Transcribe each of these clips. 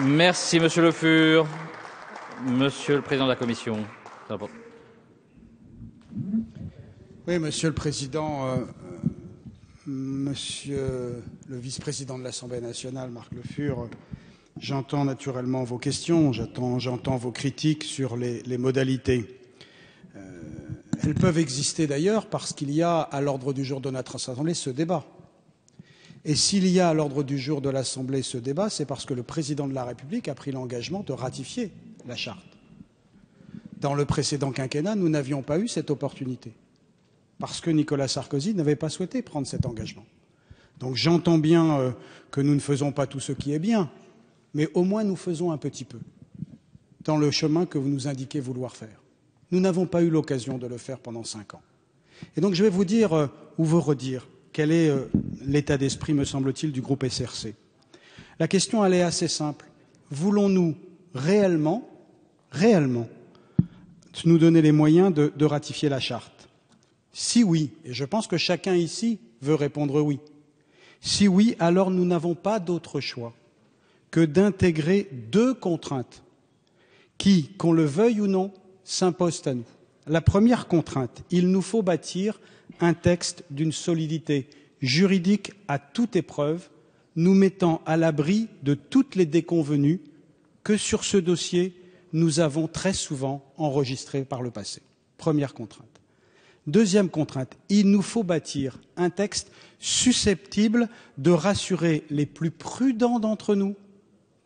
Merci, Monsieur Le Fur. Monsieur le Président de la Commission. Oui, Monsieur le Président, Monsieur le Vice-président de l'Assemblée nationale, Marc Le Fur, j'entends naturellement vos questions, j'entends vos critiques sur les modalités. Elles peuvent exister d'ailleurs parce qu'il y a à l'ordre du jour de notre Assemblée ce débat. Et s'il y a à l'ordre du jour de l'Assemblée ce débat, c'est parce que le Président de la République a pris l'engagement de ratifier la Charte. Dans le précédent quinquennat, nous n'avions pas eu cette opportunité, parce que Nicolas Sarkozy n'avait pas souhaité prendre cet engagement. Donc j'entends bien que nous ne faisons pas tout ce qui est bien, mais au moins nous faisons un petit peu dans le chemin que vous nous indiquez vouloir faire. Nous n'avons pas eu l'occasion de le faire pendant 5 ans. Et donc je vais vous dire ou vous redire quel est l'état d'esprit, me semble-t-il, du groupe SRC. La question, elle est assez simple. Voulons-nous réellement nous donner les moyens de ratifier la Charte? Si oui, et je pense que chacun ici veut répondre oui, si oui, alors nous n'avons pas d'autre choix que d'intégrer 2 contraintes qui, qu'on le veuille ou non, s'imposent à nous. La première contrainte, il nous faut bâtir un texte d'une solidité juridique à toute épreuve, nous mettant à l'abri de toutes les déconvenues que sur ce dossier nous avons très souvent enregistrées par le passé. Première contrainte. Deuxième contrainte, il nous faut bâtir un texte susceptible de rassurer les plus prudents d'entre nous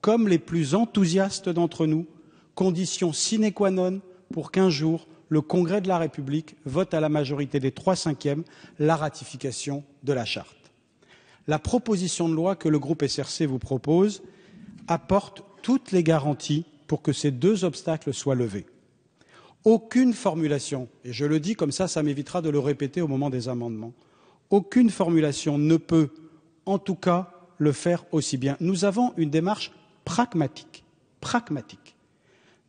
comme les plus enthousiastes d'entre nous, condition sine qua non pour qu'un jour le Congrès de la République vote à la majorité des 3/5 la ratification de la Charte. La proposition de loi que le groupe SRC vous propose apporte toutes les garanties pour que ces 2 obstacles soient levés. Aucune formulation, et je le dis comme ça m'évitera de le répéter au moment des amendements, aucune formulation ne peut, en tout cas, le faire aussi bien. Nous avons une démarche pragmatique.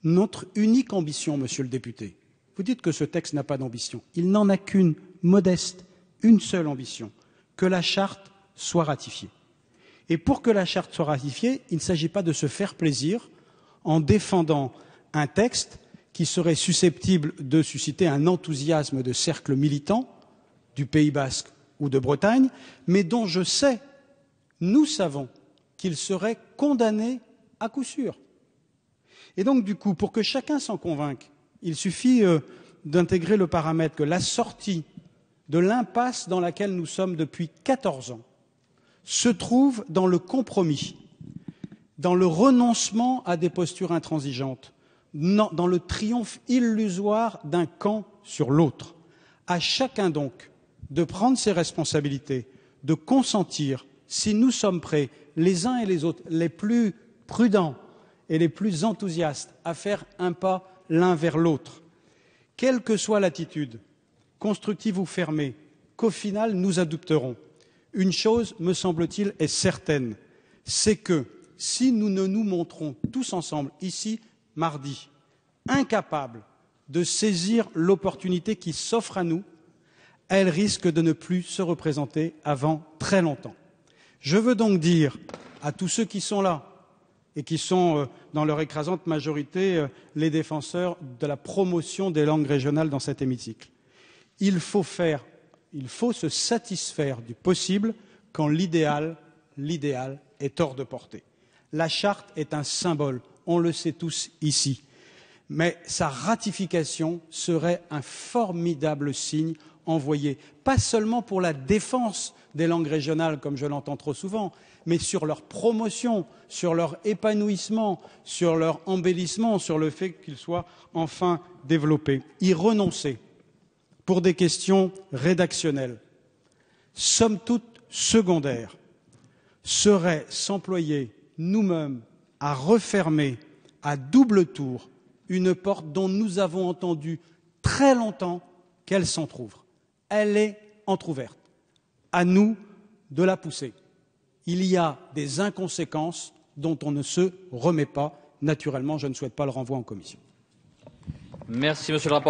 Notre unique ambition, monsieur le député, vous dites que ce texte n'a pas d'ambition. Il n'en a qu'une modeste, une seule ambition, que la Charte soit ratifiée. Et pour que la Charte soit ratifiée, il ne s'agit pas de se faire plaisir en défendant un texte qui serait susceptible de susciter un enthousiasme de cercles militants du Pays basque ou de Bretagne, mais dont je sais, nous savons, qu'il serait condamné à coup sûr. Et donc, du coup, pour que chacun s'en convainque, il suffit d'intégrer le paramètre que la sortie de l'impasse dans laquelle nous sommes depuis 14 ans se trouve dans le compromis, dans le renoncement à des postures intransigeantes, dans le triomphe illusoire d'un camp sur l'autre. À chacun donc de prendre ses responsabilités, de consentir, si nous sommes prêts, les uns et les autres, les plus prudents et les plus enthousiastes, à faire un pas l'un vers l'autre, quelle que soit l'attitude, constructive ou fermée, qu'au final nous adopterons. Une chose, me semble-t-il, est certaine, c'est que si nous ne nous montrons tous ensemble, ici, mardi, incapables de saisir l'opportunité qui s'offre à nous, elle risque de ne plus se représenter avant très longtemps. Je veux donc dire à tous ceux qui sont là et qui sont, dans leur écrasante majorité, les défenseurs de la promotion des langues régionales dans cet hémicycle, il faut se satisfaire du possible quand l'idéal est hors de portée. La Charte est un symbole, on le sait tous ici, mais sa ratification serait un formidable signe envoyé, pas seulement pour la défense des langues régionales, comme je l'entends trop souvent, mais sur leur promotion, sur leur épanouissement, sur leur embellissement, sur le fait qu'ils soient enfin développés. Y renoncer pour des questions rédactionnelles, somme toute secondaires, serait s'employer nous-mêmes à refermer à double tour une porte dont nous avons entendu très longtemps qu'elle s'entrouvre. Elle est entrouverte. À nous de la pousser. Il y a des inconséquences dont on ne se remet pas. Naturellement, je ne souhaite pas le renvoi en commission. Merci, monsieur le rapporteur.